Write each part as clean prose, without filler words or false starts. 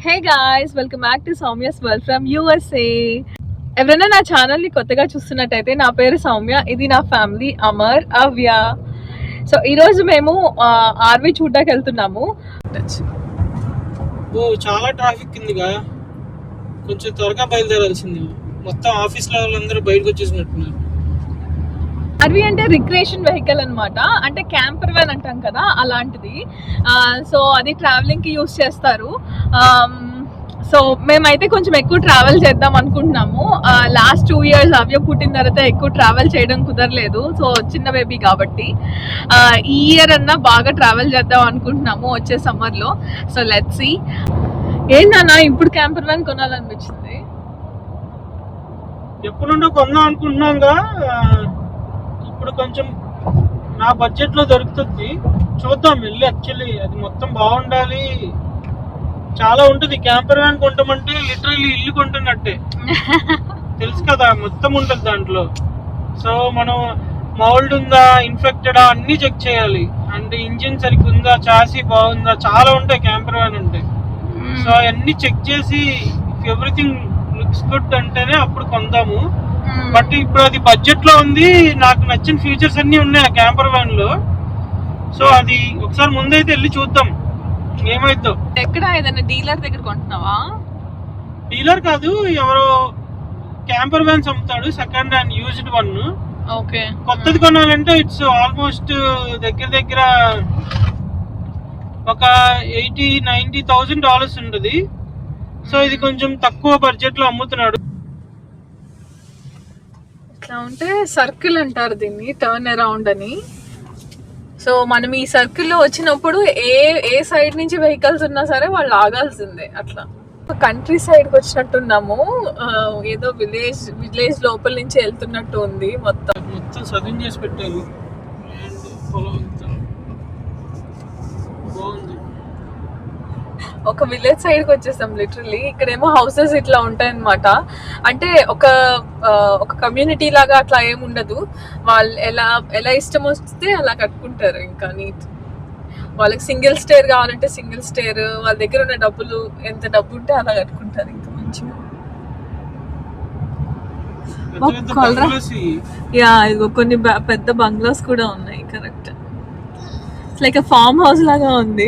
Hey guys, welcome back to Soumya's world from USA. ఎవరైనా నా ఛానల్ని కొత్తగా చూస్తున్నట్టయితే నా పేరు సౌమ్య, ఇది నా ఫ్యామిలీ అమర్, అవ్య. సో ఈరోజు మేము ఆర్వీ చూడ్డానికి వెళ్తున్నాము. చాలా ట్రాఫిక్ ఉందిగా, కొంచెం త్వరగా బయలుదేరాల్సింది. మొత్తం ఆఫీస్ లో వాళ్ళందరూ బయటకు వచ్చేసినట్టున్నారు. ఆర్వీ అంటే రిక్రియేషన్ వెహికల్ అనమాట, అంటే క్యాంపర్ వ్యాన్ అంటాం కదా అలాంటిది. సో అది ట్రావెలింగ్కి యూస్ చేస్తారు. సో మేమైతే కొంచెం ఎక్కువ ట్రావెల్ చేద్దాం అనుకుంటున్నాము. లాస్ట్ 2 years అవ్య పుట్టిన తర్వాత ఎక్కువ ట్రావెల్ చేయడం కుదరలేదు, సో చిన్న బేబీ కాబట్టి ఈ ఇయర్ అన్నా బాగా ట్రావెల్ చేద్దాం అనుకుంటున్నాము వచ్చే సమ్మర్లో. So let's see. ఏంటన్నా ఇప్పుడు క్యాంపర్ వ్యాన్ కొనాలనిపించింది? ఎప్పుడు నుండో కొందాం అనుకుంటున్నాగా, ఇప్పుడు కొంచెం నా బడ్జెట్ లో దొరుకుతుంది. చూద్దాం వెళ్ళి. యాక్చువల్లీ అది మొత్తం బాగుండాలి, చాలా ఉంటుంది. క్యాంపర్ వ్యాన్ కొంటామంటే లిటరల్లీ ఇల్లు కొంటున్నట్టే, తెలుసు కదా, మొత్తం ఉంటుంది దాంట్లో. సో మనం మౌల్డ్ ఉందా, ఇన్ఫెక్టెడా అన్ని చెక్ చేయాలి. అంటే ఇంజిన్ సరిగ్గా ఉందా, చాసీ బాగుందా, చాలా ఉంటాయి క్యాంపర్ వ్యాన్ అంటే. సో అవన్నీ చెక్ చేసి ఎవ్రీథింగ్ లుక్స్ గుడ్ అంటేనే అప్పుడు కొందాము. బట్ ఇప్పుడు అది బడ్జెట్ లో ఉంది, నాకు నచ్చిన ఫీచర్స్ అన్ని ఉన్నాయి ఆ క్యాంపర్ వ్యాన్ లో. సో అది ఒకసారి ముందైతే వెళ్ళి చూద్దాం ఏమైద్దో. ఎక్కడ ఏదైనా డీలర్ దగ్గర కొంటున్నావా? డీలర్ కాదు, ఎవరో క్యాంపర్ వ్యాన్స్ అమ్ముతాడు, second hand used one. Okay. కొత్తది కొనాలంటే ఇట్స్ ఆల్మోస్ట్ దగ్గర ఒక $80,000-90,000 ఉంటుంది. సో ఇది కొంచెం తక్కువ బడ్జెట్ లో అమ్ముతున్నాడు. ఇట్లా ఉంటే సర్కిల్ అంటారు దీన్ని, టర్న్ అరౌండ్ అని. సో మనం ఈ సర్కిల్లో వచ్చినప్పుడు ఏ సైడ్ నుంచి వెహికల్స్ ఉన్నా సరే వాళ్ళు ఆగాల్సిందే. అట్లా కంట్రీ సైడ్కి వచ్చినట్టున్నాము, ఏదో విలేజ్ లోపల నుంచి వెళ్తున్నట్టు ఉంది. మొత్తం సగం చేసి పెట్టారు, బాగుంది. ఒక విలేజ్ సైడ్కి వచ్చేసాం లిటరలీ. ఇక్కడేమో హౌసెస్ ఇట్లా ఉంటాయన్నమాట. అంటే ఒక కమ్యూనిటీ లాగా అట్లా ఏముండదు. వాళ్ళు ఎలా ఇష్టం వస్తే అలా కట్టుకుంటారు. ఇంకా నీట్, వాళ్ళకి సింగిల్ స్టేర్ కావాలంటే సింగిల్ స్టేర్, వాళ్ళ దగ్గర ఉన్న డబ్బులు ఎంత డబ్బు ఉంటే అలా కట్టుకుంటారు. ఇంకా మంచిగా ఇదిగో కొన్ని పెద్ద బంగ్లాస్ కూడా ఉన్నాయి. కరెక్ట్, లైక్ ఫార్మ్ హౌస్ లాగా ఉంది.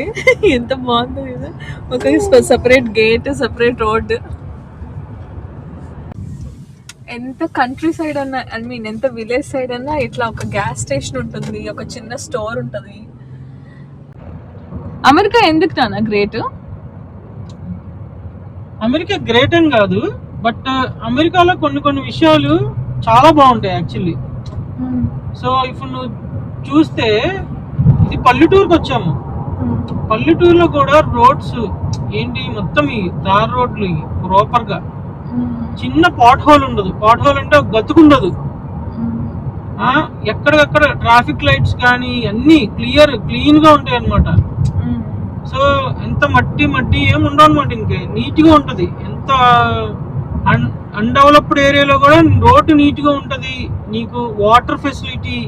ఎంత బాగుంది కదా, ఒక సెపరేట్ గేట్, సెపరేట్ రోడ్. ఎంత కంట్రీ సైడ్ అన్నా, ఐ మీన్ ఎంత విలేజ్ సైడ్ అన్నా ఇట్లా ఒక గ్యాస్ స్టేషన్ ఉంటుంది, ఒక చిన్న స్టోర్ ఉంటుంది. అమెరికా ఎందుకు నాన్న గ్రేట్? అమెరికా గ్రేట్ అని కాదు, బట్ అమెరికాలో కొన్ని విషయాలు చాలా బాగుంటాయి యాక్చువల్లీ. సో ఇప్పుడు నువ్వు చూస్తే ఇది పల్లెటూరుకి వచ్చాము. పల్లెటూరులో కూడా రోడ్స్ ఏంటి, మొత్తం ఈ తార్ రోడ్లు ప్రాపర్ గా, చిన్న పాట్ హోల్ ఉండదు. పాట్ హోల్ అంటే గతుకుండదు. ఎక్కడికక్కడ ట్రాఫిక్ లైట్స్ కానీ అన్ని క్లీన్ గా ఉంటాయి అన్నమాట. సో ఎంత మట్టి ఏమి ఉండవు అనమాట, ఇంకే నీట్ గా ఉంటది. ఎంత అన్డెవలప్డ్ ఏరియాలో కూడా రోడ్డు నీట్ గా ఉంటది. నీకు water facility,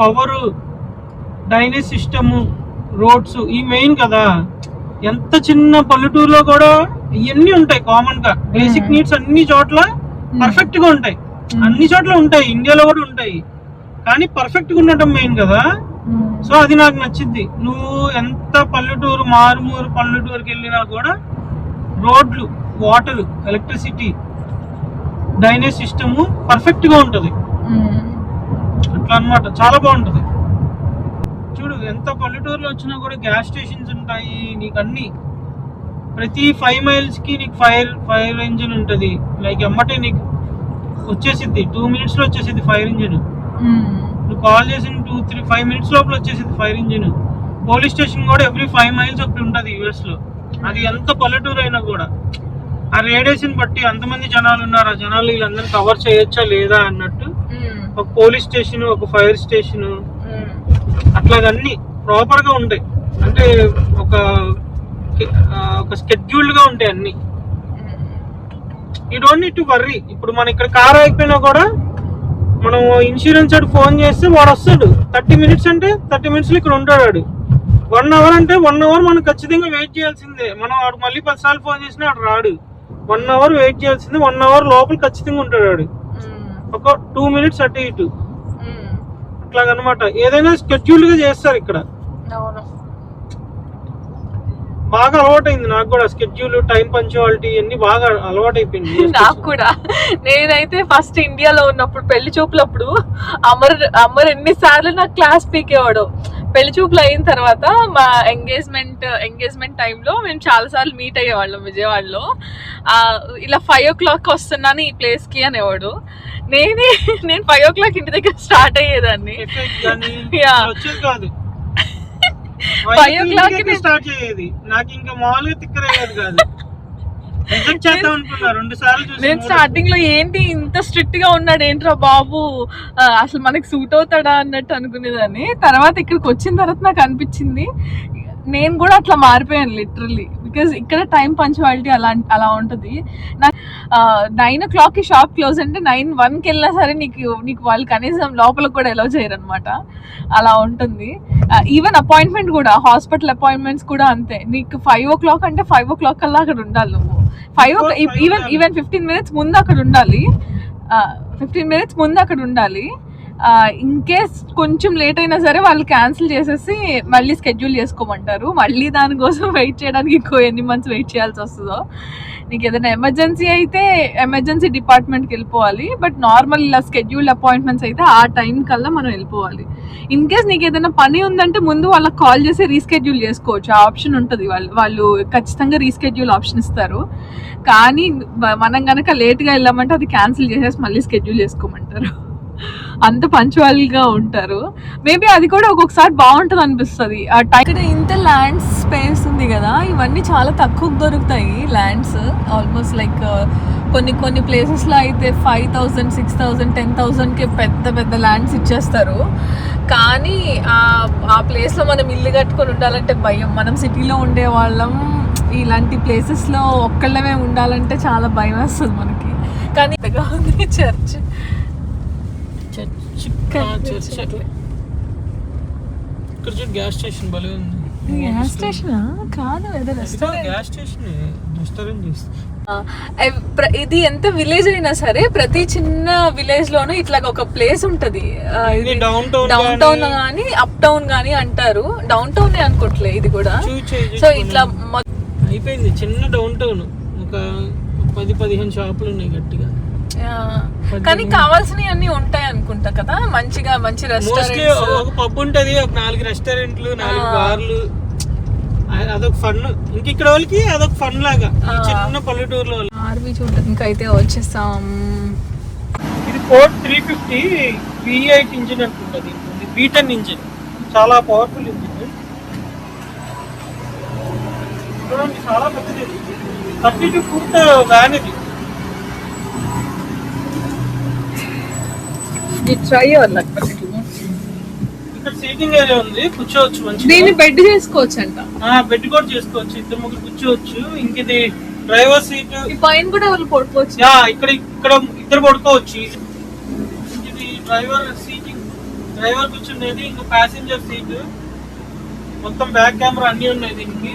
power, drainage system, roads ఈ మెయిన్ కదా. ఎంత చిన్న పల్లెటూరులో కూడా ఇవన్నీ ఉంటాయి కామన్ గా. బేసిక్ నీడ్స్ అన్ని చోట్ల పర్ఫెక్ట్ గా ఉంటాయి. అన్ని చోట్ల ఉంటాయి, ఇండియాలో కూడా ఉంటాయి, కానీ పర్ఫెక్ట్ గా ఉండటం మెయిన్ కదా. సో అది నాకు నచ్చింది. నువ్వు ఎంత మారుమూరు పల్లెటూరుకి వెళ్ళినా కూడా రోడ్లు, water, electricity, drainage system perfect గా ఉంటది. అట్లా అన్నమాట, చాలా బాగుంటది. చూడు, ఎంత పల్లెటూరులో వచ్చినా కూడా గ్యాస్ స్టేషన్స్ ఉంటాయి నీకు. అన్ని ప్రతి 5 miles కి నీకు ఫైర్ ఇంజిన్ ఉంటుంది. లైక్ ఎమ్మటే నీకు వచ్చేసిద్ది, 2 minutes లో వచ్చేసిద్ది ఫైర్ ఇంజిన్. నువ్వు కాల్ చేసిన 2-3-5 minutes లోపల వచ్చేసిద్ది ఫైర్ ఇంజిన్. పోలీస్ స్టేషన్ కూడా ఎవ్రీ 5 miles ఒకటి ఉంటుంది US లో. అది ఎంత పల్లెటూరు అయినా కూడా ఆ రేడియేషన్ బట్టి అంతమంది జనాలు ఉన్నారు, ఆ జనాలు వీళ్ళందరినీ కవర్ చేయొచ్చా లేదా అన్నట్టు ఒక పోలీస్ స్టేషన్, ఒక ఫైర్ స్టేషన్, అట్లాగన్నీ ప్రాపర్ గా ఉంటాయి. అంటే ఒక స్కెడ్యూల్డ్ గా ఉంటాయి అన్ని. You don't need to worry. ఇప్పుడు మన ఇక్కడ కార్ అయిపోయినా కూడా మనం ఇన్సూరెన్స్ వాడు ఫోన్ చేస్తే వాడు వస్తాడు. 30 minutes అంటే 30 minutes లో ఇక్కడ ఉంటాడు వాడు. 1 అవర్ అంటే 1 అవర్ మనం ఖచ్చితంగా వెయిట్ చేయాల్సిందే. మనం వాడు మళ్ళీ 10 సార్లు ఫోన్ చేసినా వాడు రాడు. 1 అవర్ వెయిట్ చేయాల్సిందే. 1 అవర్ లోపల ఖచ్చితంగా ఉంటాడు వాడు. ఒక 2 మినిట్స్ అటు ఇటు అట్లాగనమాట. ఏదైనా స్కెడ్యూల్ గా చేస్తారు ఇక్కడ. బాగా అలవాటైంది నాకు కూడా. స్కెడ్యూల్, టైం పంచువాలిటీ అన్ని బాగా అలవాటైపోయింది నాకు కూడా. నేనైతే ఫస్ట్ ఇండియాలో ఉన్నప్పుడు పెళ్లి చూపులప్పుడు అమర్ ఎన్నిసార్లు నాకు క్లాస్ పీకేవాడు. పెళ్లి చూపులు అయిన తర్వాత మా ఎంగేజ్మెంట్ టైంలో మేము చాలా సార్లు మీట్ అయ్యేవాళ్ళం విజయవాడలో. ఇలా 5 o'clock వస్తున్నాను ఈ ప్లేస్ కి అనేవాడు. నేను 5 o'clock ఇంటి దగ్గర స్టార్ట్ అయ్యేదాన్ని. 5 o'clock స్టార్ట్ అయ్యేది. నాకు ఇంకా మామూలుగా తిక్కరేది కాదు. నేను స్టార్టింగ్ లో ఏంటి ఇంత స్ట్రిక్ట్ గా ఉన్నాడు ఏంట్రా బాబు, అసలు మనకి సూట్ అవుతాడా అన్నట్టు అనుకునేదాన్ని. తర్వాత ఇక్కడికి వచ్చిన తర్వాత నాకు అనిపించింది నేను కూడా అట్లా మారిపోయాను లిటరల్లీ. బికాజ్ ఇక్కడ టైం పంచువాలిటీ అలా ఉంటుంది. నాకు 9 o'clock షాప్ క్లోజ్ అంటే 9:01 వెళ్ళినా సరే నీకు వాళ్ళు కనీసం లోపలికి కూడా ఎలో చేయరు అనమాట. అలా ఉంటుంది. ఈవెన్ అపాయింట్మెంట్ కూడా, హాస్పిటల్ అపాయింట్మెంట్స్ కూడా అంతే. నీకు 5 o'clock అంటే 5 o'clock కల్లా అక్కడ ఉండాలి నువ్వు. 5 o'clock ఈవెన్ 15 minutes ముందు అక్కడ ఉండాలి. 15 minutes ముందు అక్కడ ఉండాలి. ఇన్ కేస్ కొంచెం లేట్ అయినా సరే వాళ్ళు క్యాన్సిల్ చేసేసి మళ్ళీ స్కెడ్యూల్ చేసుకోమంటారు. మళ్ళీ దానికోసం వెయిట్ చేయడానికి ఇంకో ఎన్ని మంత్స్ వెయిట్ చేయాల్సి వస్తుందో. నీకు ఏదైనా ఎమర్జెన్సీ అయితే ఎమర్జెన్సీ డిపార్ట్మెంట్కి వెళ్ళిపోవాలి. బట్ నార్మల్ ఇలా స్కెడ్యూల్ అపాయింట్మెంట్స్ అయితే ఆ టైం కల్లా మనం వెళ్ళిపోవాలి. ఇన్ కేస్ నీకు ఏదైనా పని ఉందంటే ముందు వాళ్ళకి కాల్ చేసి రీస్కెడ్యూల్ చేసుకోవచ్చు. ఆ ఆప్షన్ ఉంటుంది. వాళ్ళు ఖచ్చితంగా రీస్కెడ్యూల్ ఆప్షన్ ఇస్తారు. కానీ మనం కనుక లేట్గా వెళ్ళామంటే అది క్యాన్సిల్ చేసేసి మళ్ళీ స్కెడ్యూల్ చేసుకోమంటారు. అంత పంచువాలిగా ఉంటారు. మేబీ అది కూడా ఒక్కొక్కసారి బాగుంటుంది అనిపిస్తుంది. ఆ టైం ఇంత ల్యాండ్ స్పేస్ ఉంది కదా, ఇవన్నీ చాలా తక్కువ దొరుకుతాయి ల్యాండ్స్. ఆల్మోస్ట్ లైక్ కొన్ని ప్లేసెస్లో అయితే 5,000, 6,000, 10,000కి పెద్ద ల్యాండ్స్ ఇచ్చేస్తారు. కానీ ఆ ప్లేస్లో మనం ఇల్లు కట్టుకొని ఉండాలంటే భయం. మనం సిటీలో ఉండే వాళ్ళం ఇలాంటి ప్లేసెస్లో ఒక్కళ్ళమే ఉండాలంటే చాలా భయం వేస్తుంది మనకి. కానీ పెద్దగా ఉంది చర్చ్. గ్యాస్ స్టేషన్ భలే ఉంది. గ్యాస్ స్టేషనా కాదు, గ్యాస్ స్టేషన్ రెస్టారెంట్. ఇది ఎంత విలేజ్ అయినా సరే ప్రతి చిన్న విలేజ్ లోనూ ఇట్లా ఒక ప్లేస్ ఉంటది. డౌన్ టౌన్ గానీ అప్ టౌన్ గానీ అంటారు. డౌన్ టౌన్ అనుకోవట్లే ఇది కూడా. సో ఇట్లా అయిపోయింది చిన్న డౌన్ టౌన్. ఒక 10-15 షాపులు ఉన్నాయి గట్టిగా. కానీ కావాల్సినవి అన్ని ఉంటాయి అనుకుంటా కదా. మంచి రెస్టారెంట్స్, ఒక పబ్ ఉంటది, ఒక 4 రెస్టారెంట్లు, 4 బార్లు. అదొక ఫన్. ఇంక ఇక్కడ వాళ్ళకి అదొక ఫన్ లాగా చిన్న పల్లెటూరులో. ఆర్వి చూడడానికి అయితే వచ్చేస్తాం. ఇది ఫోర్డ్ 350 V8 ఇంజిన్ అనుకుంటుంది. V10 ఇంజిన్, చాలా పవర్ఫుల్ ఇంజిన్. చూడండి చాలా పెద్దది. 32 ఫూట్ వ్యాన్ ఇది. ఇక్కడ సీటింగ్ ఏరియా ఉంది, కూర్చోవచ్చు మంచిగా. దీన్ని బెడ్ చేసుకోవచ్చు అంట. బెడ్ కూడా చేసుకోవచ్చు, 2-3 కూర్చోవచ్చు. ఇంక ఇది డ్రైవర్ సీట్. ఈ పైన కూడా వాళ్ళు పడుకోవచ్చు. ఇక్కడ 2 పడుకోవచ్చు. ఇది డ్రైవర్ సీటింగ్, డ్రైవర్ కూర్చునేది. ఇంకా ప్యాసింజర్ సీట్. మొత్తం బ్యాక్ కెమెరా అన్ని ఉన్నాయి దీనికి.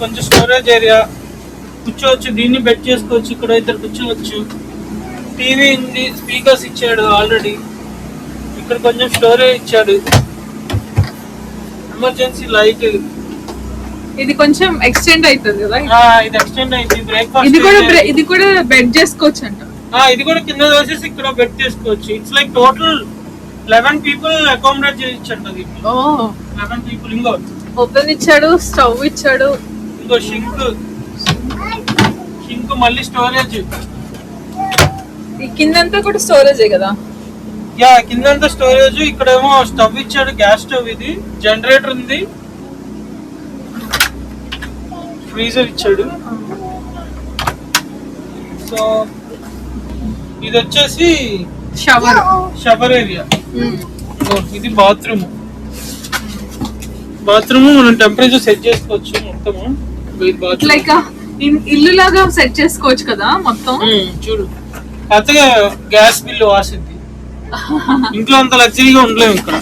కొంచెం స్టోరేజ్ ఏరియా, కూర్చోవచ్చు. దీన్ని బెడ్ చేసుకోవచ్చు. ఇక్కడ 2 కూర్చోవచ్చు. టీవీ ఉంది, స్పీకర్స్ ఇచ్చాడు ఆల్రెడీ. ఇక్కడ కొంచెం స్టోరేజ్ ఇచ్చాడు. Emergency light. ఇది కొంచెం ఎక్స్టెండ్ అవుతుంది కదా. ఇది ఎక్స్టెండ్ అయింది. బ్రేక్ఫాస్ట్ ఇది కూడా బెడ్ చేసుకోవచ్చు అంట. ఇది కూడా కింద వేసేసి ఇక్కడ బెడ్ చేసుకోవచ్చు. It's like total 11 people accommodate చేయొచ్చంట. 11 people. ఇంకో ఓపెన్ ఇచ్చాడు, స్టవ్ ఇచ్చాడు, ఇంకో షింక్ మళ్ళీ స్టోరేజ్. ఈ కిందంతా కూడా స్టోరేజే కదా. కిందంతా స్టోరేజ్. ఇక్కడేమో స్టవ్ ఇచ్చాడు, గ్యాస్ స్టవ్. ఇది జనరేటర్ ఉంది, ఫ్రీజర్ ఇచ్చాడు. సో ఇది వచ్చేసి షవర్ ఏరియా. ఇది బాత్రూమ్. మనం టెంపరేచర్ సెట్ చేసుకోవచ్చు మొత్తము. లైక్ ఇల్లు లాగా సెట్ చేసుకోవచ్చు కదా మొత్తం. చూడు, కొత్తగా గ్యాస్ బిల్లు వాసింది. ఇంట్లో అంత లగ్జరీగా ఉండలేము ఇక్కడ.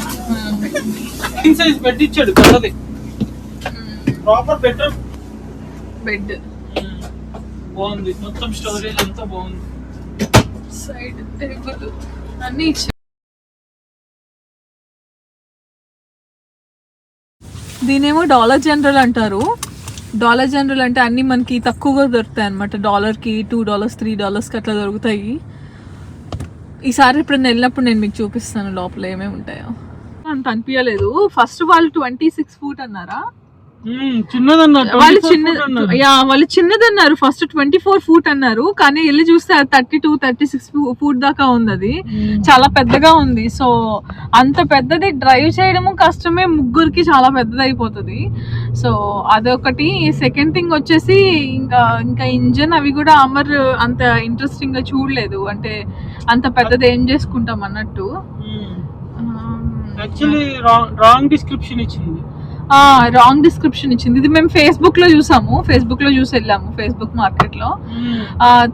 కింగ్ సైజ్ బెడ్ ఇచ్చాడు పెద్దది, ప్రాపర్ బెడ్రూమ్. బెడ్ బాగుంది, మొత్తం స్టోరేజ్ అంతా బాగుంది, సైడ్ టేబుల్ అన్ని ఇచ్చారు. దీనేమో డాలర్ జనరల్ అంటారు. డాలర్ జనరల్ అంటే అన్ని మనకి తక్కువగా దొరుకుతాయి అనమాట. $1కి $2 $3కి అట్లా దొరుకుతాయి. ఈసారి ఇప్పుడు నేను వెళ్ళినప్పుడు నేను మీకు చూపిస్తాను లోపల ఏమేమి ఉంటాయో. అంత అనిపించలేదు. ఫస్ట్ వాళ్ళు 26 feet అన్నారా, వాళ్ళు చిన్నదన్నారు. ఫస్ట్ 24 feet అన్నారు, కానీ వెళ్ళి చూస్తే 32-36 feet దాకా ఉంది. అది చాలా పెద్దగా ఉంది. సో అంత పెద్దది డ్రైవ్ చేయడము కష్టమే, ముగ్గురికి చాలా పెద్దది అయిపోతుంది. సో అదొకటి. సెకండ్ థింగ్ వచ్చేసి ఇంకా ఇంజన్ అవి కూడా అమర్ అంత ఇంట్రెస్టింగ్ గా చూడలేదు. అంటే అంత పెద్దది ఏం చేసుకుంటాం అన్నట్టు. రాంగ్ డిస్క్రిప్షన్ ఇచ్చింది. ఇది మేము ఫేస్బుక్ లో చూసాము, ఫేస్బుక్ లో చూసి వెళ్ళాము, ఫేస్బుక్ మార్కెట్ లో.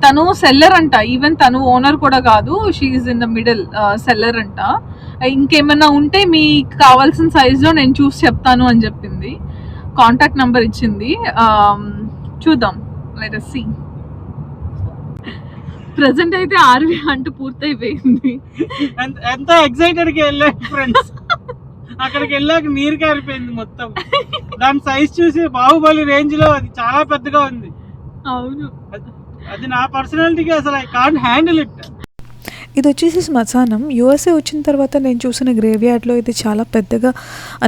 తను సెల్లర్ అంట, ఈవెన్ తను ఓనర్ కూడా కాదు, she is in the middle seller అంట. ఇంకేమన్నా ఉంటే మీకు కావాల్సిన సైజ్ లో నేను చూసి చెప్తాను అని చెప్పింది. కాంటాక్ట్ నంబర్ ఇచ్చింది. చూద్దాం, లెట్ us see. ప్రెసెంట్ అయితే ఆర్వి అంటూ పూర్తయిపోయింది. ఎంత ఎక్సైటెడ్ గా వెళ్ళాను ఫ్రెండ్స్. అక్కడికి వెళ్ళాక నీరు కారిపోయింది మొత్తం. దాని సైజ్ చూసి బాహుబలి రేంజ్ లో అది చాలా పెద్దగా ఉంది. అవును, అది నా పర్సనాలిటీకి అసలు ఐ కాంట్ హ్యాండిల్ ఇట్. ఇది వచ్చేసి శ్మశానం. యూఎస్ఏ వచ్చిన తర్వాత నేను చూసిన గ్రేవ్యార్డ్లో ఇది చాలా పెద్దగా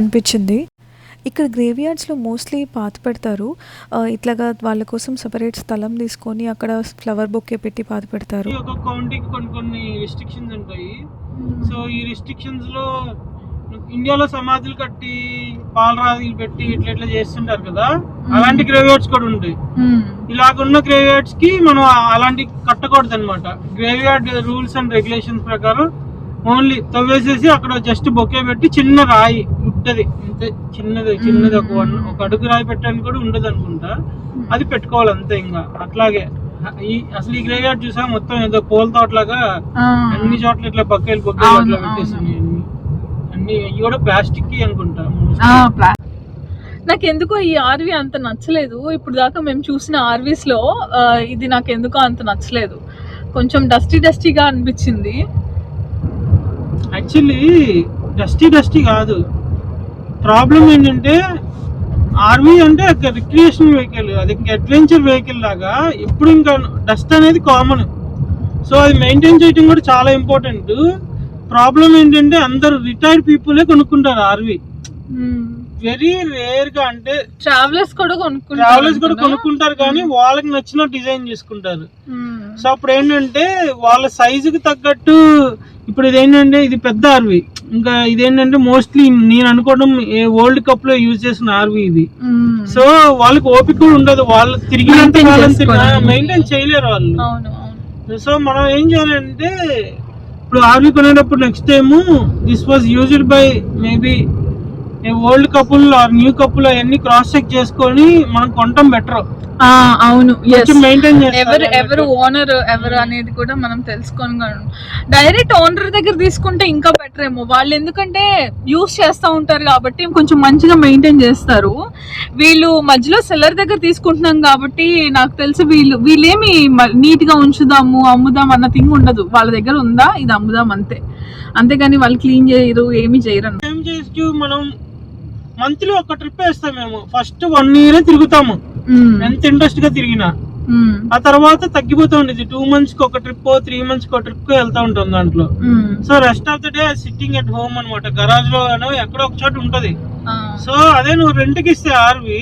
అనిపించింది. ఇక్కడ గ్రేవ్యార్డ్స్లో మోస్ట్లీ పాత పెడతారు. ఇట్లాగా వాళ్ళ కోసం సపరేట్ స్థలం తీసుకొని అక్కడ ఫ్లవర్ బొకే పెట్టి పాత పెడతారు. ఒక కౌంటీకి కొన్ని రిస్ట్రిక్షన్స్ ఉంటాయి. సో ఈ రిస్ట్రిక్షన్స్ లో ఇండియాలో సమాధులు కట్టి పాలరాజులు పెట్టి ఇట్లా చేస్తుంటారు కదా, అలాంటి గ్రేవ్యార్డ్స్ కూడా ఉంటాయి. ఇలాగున్న గ్రేవ్యార్డ్స్ కి మనం అలాంటి కట్టకూడదు అనమాట. గ్రేవ్యార్డ్ రూల్స్ అండ్ రెగ్యులేషన్స్ ప్రకారం ఓన్లీ తవ్వేసేసి అక్కడ జస్ట్ బొకే పెట్టి చిన్న రాయి ఉంటది, అంతే చిన్నది ఒక అడుగు రాయి పెట్టడానికి కూడా ఉండదు అనుకుంటా, అది పెట్టుకోవాలి అంతే. ఇంకా అట్లాగే అసలు ఈ గ్రేవ్యార్డ్ చూసా మొత్తం ఏదో పూల తోటలాగా అన్ని చోట్ల ఇట్లా బొకేలు అట్లా పెట్టేసింది. అన్ని కూడా ప్లాస్టిక్ అనుకుంటా. నాకు ఎందుకో ఈ ఆర్వి అంత నచ్చలేదు. ఇప్పుడు దాకా మేము చూసిన ఆర్వీస్ లో ఇది నాకు ఎందుకో అంత నచ్చలేదు. కొంచెం డస్టీగా అనిపించింది. యాక్చువల్లీ డస్టీ కాదు, ప్రాబ్లం ఏంటంటే ఆర్వీ అంటే ఒక రిక్రియేషన్ వెహికల్, అది ఇంకా అడ్వెంచర్ వెహికల్ లాగా. ఎప్పుడు ఇంకా డస్ట్ అనేది కామన్. సో అది మెయింటైన్ చేయడం కూడా చాలా ఇంపార్టెంట్. ప్రాబ్లం ఏంటంటే అందరు రిటైర్డ్ పీపులే కొనుక్కుంటారు ఆర్వీ. వెరీ రేర్ గా, అంటే ట్రావెలర్స్ కూడా కొనుక్కుంటారు కానీ వాళ్ళకి నచ్చిన డిజైన్ చేసుకుంటారు. సో అప్పుడు ఏంటంటే వాళ్ళ సైజుకి తగ్గట్టు, ఇప్పుడు ఇదేంటంటే ఇది పెద్ద ఆర్వీ, ఇంకా ఇదేంటంటే మోస్ట్లీ నేను అనుకోవడం వరల్డ్ కప్ లో యూజ్ చేసిన ఆర్వీ ఇది. సో వాళ్ళకి ఓపిక కూడా ఉండదు, వాళ్ళు తిరిగినంత మెయింటైన్ చేయలేరు వాళ్ళు. సో మనం ఏం చేయాలంటే ఇప్పుడు ఆర్వీ కొనేటప్పుడు next time this was used by maybe old couple or new couple అవన్నీ క్రాస్ చెక్ చేసుకొని మనం కొనటం బెటర్. అవును, మెయింటైన్ ఎవరు ఓనర్ ఎవరు అనేది కూడా మనం తెలుసుకొని డైరెక్ట్ ఓనర్ దగ్గర తీసుకుంటే ఇంకా బెటర్ ఏమో. వాళ్ళు ఎందుకంటే యూస్ చేస్తూ ఉంటారు కాబట్టి కొంచెం మంచిగా మెయింటైన్ చేస్తారు. వీళ్ళు మధ్యలో సెల్లర్ దగ్గర తీసుకుంటున్నాం కాబట్టి నాకు తెలిసి వీళ్ళేమి నీట్ గా ఉంచుదాము అమ్ముదాం అన్న థింగ్ ఉండదు. వాళ్ళ దగ్గర ఉందా ఇది అమ్ముదాం అంతే, అంతేగాని వాళ్ళు క్లీన్ చేయరు, ఏమి చేయరు. మనం మంత్లీ ఒక ట్రిప్ వేస్తాం మేము. ఫస్ట్ 1 year తిరుగుతాము ఎంత ఇంట్రెస్ట్ గా తిరిగినా. ఆ తర్వాత తగ్గిపోతూ ఉండేది. 2 months కి ఒక ట్రిప్, 3 months కి ఒక ట్రిప్ వెళ్తా ఉంటాం దాంట్లో. So rest of the day sitting at home అనమాట, గరాజ్ లో ఎక్కడో ఒక చోట ఉంటది. సో అదే నువ్వు రెంట్ కి ఇస్తే ఆర్వి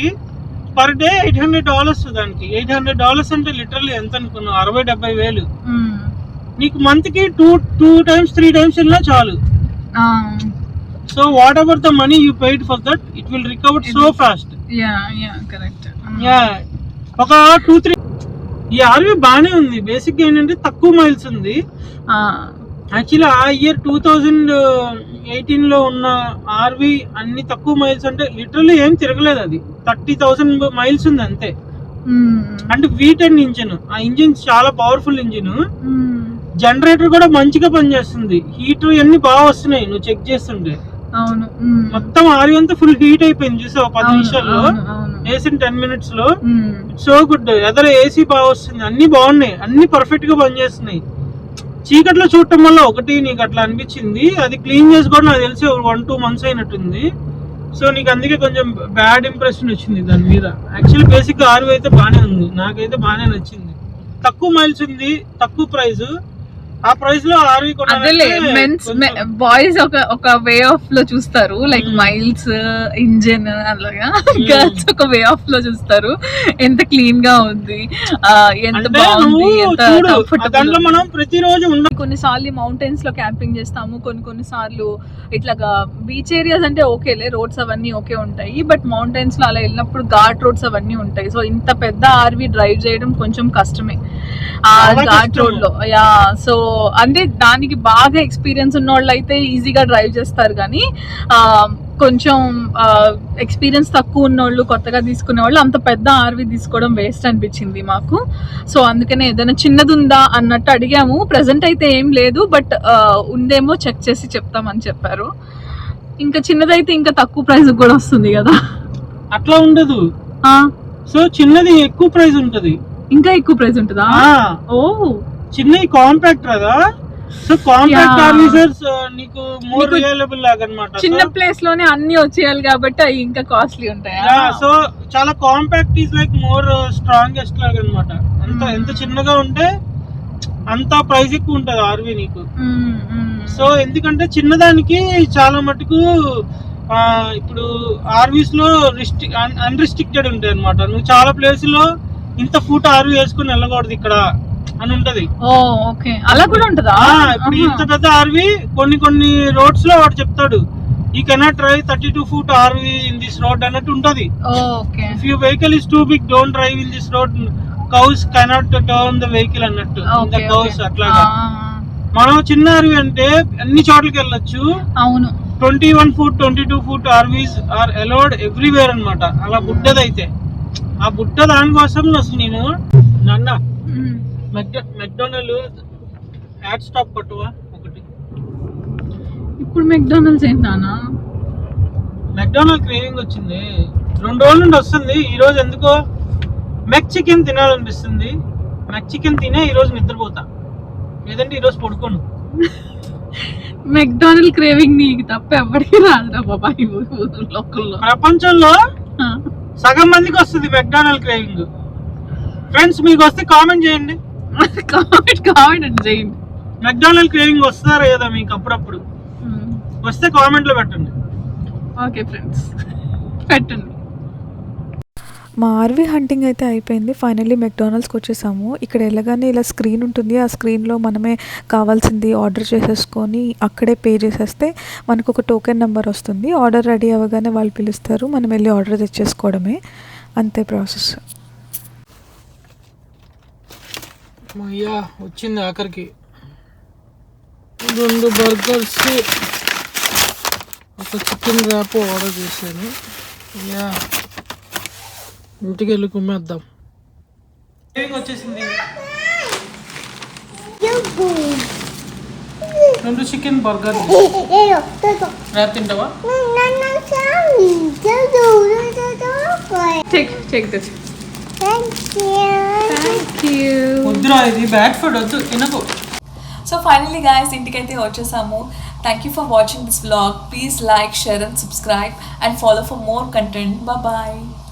పర్ డే $800 దానికి. $800 అంటే లిటరల్లీ ఎంత అనుకున్నావు, 60-70 వేలు. నీకు మంత్ కి 2 times 3 times వెళ్ళినా చాలు. So whatever the money you paid for that, it will recover so fast. Yeah, correct. ఒక 2-3 ఈ ఆర్వీ బానే ఉంది. బేసిక్ ఏంటంటే తక్కువ మైల్స్ ఉంది. యాక్చువల్లీ ఆ ఇయర్ 2018 లో ఉన్న ఆర్వీ అన్ని తక్కువ మైల్స్, అంటే లిటరల్లీ ఏం తిరగలేదు. అది 30,000 miles ఉంది అంతే. అంటే V10 ఇంజిన్. ఆ ఇంజిన్ చాలా పవర్ఫుల్ ఇంజిన్. జనరేటర్ కూడా మంచిగా పనిచేస్తుంది. హీటర్ అన్ని బాగా వస్తున్నాయి నువ్వు చెక్ చేస్తుంటే. అవును మొత్తం ఆర్వీ అంతా ఫుల్ హీట్ అయిపోయింది చూసావు 10 నిమిషాల్లో. వేసిన 10 minutes లో సో గుడ్. ఎదర ఏసీ బాగా వస్తుంది, అన్ని బాగున్నాయి, అన్ని పర్ఫెక్ట్ గా పనిచేస్తున్నాయి. చీకట్లో చూడటం వల్ల ఒకటి నీకు అట్లా అనిపించింది, అది క్లీన్ చేసుకోవడం నాకు తెలిసి 1-2 months అయినట్టుంది. సో నీకు అందుకే కొంచెం బ్యాడ్ ఇంప్రెషన్ వచ్చింది దాని మీద. యాక్చువల్లీ బేసిక్ గా ఆర్వీ అయితే బాగానే ఉంది, నాకైతే బాగానే నచ్చింది. తక్కువ మైల్స్ ఉంది, తక్కువ ప్రైస్. ఆ ప్రైస్ లో ఆర్వీ అదేలే మెన్స్ బాయ్స్ ఒక వే ఆఫ్ లో చూస్తారు, లైక్ మైల్స్ ఇంజిన్ అలాగా. గర్ల్స్ ఒక వే ఆఫ్ లో చూస్తారు, ఎంత క్లీన్ గా ఉంది, ఎంత బాగుంది, ఎంత కంఫర్టబుల్. మనం ప్రతిరోజు కొన్నిసార్లు మౌంటైన్స్ లో క్యాంపింగ్ చేస్తాము, కొన్ని సార్లు ఇట్లాగా బీచ్ ఏరియాస్ అంటే ఓకేలే, రోడ్స్ అవన్నీ ఓకే ఉంటాయి. బట్ మౌంటైన్స్ లో అలా వెళ్ళినప్పుడు ఘాట్ రోడ్స్ అవన్నీ ఉంటాయి. సో ఇంత పెద్ద ఆర్వీ డ్రైవ్ చేయడం కొంచెం కష్టమే ఆ ఘాట్ రోడ్ లో. యా, సో అంటే దానికి బాగా ఎక్స్పీరియన్స్ ఉన్న వాళ్ళు అయితే ఈజీగా డ్రైవ్ చేస్తారు, కానీ కొంచెం ఎక్స్పీరియన్స్ తక్కువ ఉన్నోళ్ళు, కొత్తగా తీసుకునే వాళ్ళు అంత పెద్ద ఆర్వీ తీసుకోవడం వేస్ట్ అనిపించింది మాకు. సో అందుకనే ఏదైనా చిన్నది ఉందా అన్నట్టు అడిగాము. ప్రెసెంట్ అయితే ఏం లేదు, బట్ ఉందేమో చెక్ చేసి చెప్తామని చెప్పారు. ఇంకా చిన్నదైతే ఇంకా తక్కువ ప్రైస్ కూడా వస్తుంది కదా. అట్లా ఉండదు, సో చిన్నది ఎక్కువ ప్రైస్ ఉంటది, ఇంకా ఎక్కువ ప్రైస్ ఉంటుందా? ఓ చిన్న కాంపాక్ట్ కదా, సో కాంపాక్ట్ ఆర్వీసర్స్ నీకు మోర్ రిలయబుల్ లాగా అన్నమాట. చిన్న ప్లేస్ లోనే అన్ని వచ్చేయాలి కాబట్టి అవి ఇంకా కాస్ట్లీ ఉంటాయి. సో చాలా compact is like more strongest లాగా అన్నమాట. ఎంత చిన్నగా ఉంటే అంత ప్రైస్ ఎక్కువ ఉంటది ఆర్వీ నీకు. సో ఎందుకంటే చిన్నదానికి చాలా మటుకు ఇప్పుడు ఆర్వీస్ లో అన్రిస్ట్రిక్టెడ్ ఉంటాయి అన్నమాట. నువ్వు చాలా ప్లేస్ లో ఇంత ఫుట్ ఆర్వీ వేసుకుని వెళ్ళకూడదు ఇక్కడ అని ఉంటది. అలా కూడా ఉంటదా? ఇప్పుడు ఇంత పెద్ద ఆర్వీ కొన్ని రోడ్స్ లో వాడు చెప్తాడు, you cannot drive 32 foot RV in this road అన్నట్టు ఉంటది. If your vehicle is too big don't drive in this road, cows cannot turn the vehicle అన్నట్టు. కౌస్ అట్లాగా. మనం చిన్న ఆర్వీ అంటే అన్ని చోట్లకి వెళ్ళొచ్చు. అవును, 21 foot 22 foot RVs are allowed everywhere అన్నమాట. అలా బుడ్డదైతే ఆ బుట్ట దానికోసం అసలు నేను నాన్న మెక్డొనాల్డ్ యాడ్ స్టాప్ పట్టువా ఒకటి. ఇప్పుడు మెక్డొనాల్డ్స్ ఏంటన్నా? మెక్డొనాల్డ్ క్రేవింగ్ వచ్చింది, 2 రోజుల నుండి వస్తుంది. ఈ రోజు ఎందుకో మెక్ చికెన్ తినాలనిపిస్తుంది. మెక్ చికెన్ తినే ఈ రోజు నిద్రపోతా, లేదంటే ఈ రోజు పడుకోను. మెక్డొనాల్డ్ క్రేవింగ్ నీకు తప్ప ఎవరికి రాదురా బాబా. ప్రపంచంలో సగం మందికి వస్తుంది మెక్డొనాల్డ్ క్రేవింగ్. ఫ్రెండ్స్ మీకు వస్తే కామెంట్ చేయండి, కామెంట్ చేయండి. మెక్డొనాల్డ్ క్రేవింగ్ వస్తారా కదా మీకు? అప్పుడప్పుడు వస్తే కామెంట్ లో పెట్టండి. ఓకే ఫ్రెండ్స్, పెట్టండి. మా ఆర్వీ హంటింగ్ అయితే అయిపోయింది. ఫైనల్లీ మెక్డొనాల్డ్స్కి వచ్చేసాము. ఇక్కడ వెళ్ళగానే ఇలా స్క్రీన్ ఉంటుంది, ఆ స్క్రీన్లో మనమే కావాల్సింది ఆర్డర్ చేసేసుకొని అక్కడే పే చేసేస్తే మనకు ఒక టోకెన్ నెంబర్ వస్తుంది. ఆర్డర్ రెడీ అవ్వగానే వాళ్ళు పిలుస్తారు, మనం వెళ్ళి ఆర్డర్ తెచ్చేసుకోవడమే, అంతే ప్రాసెస్. అయ్యా వచ్చింది ఆఖరికి. 2 బర్గర్స్, ఒక చికెన్ ర్యాప్ ఆర్డర్ చేశాను. అయ్యా ఇంటికి వెళ్ళి కుమ్మేద్దాం. వచ్చేసింది 2 చికెన్ బర్గర్. ర్యాప్ తింటావా? వద్దురా, ఇది బ్యాడ్ ఫుడ్, వద్దు తినకు. సో ఫైనల్లీ guys, ఇంటికైతే వచ్చేసాము. Thank you for watching this vlog. Please like, share and subscribe and follow for more content. Bye bye.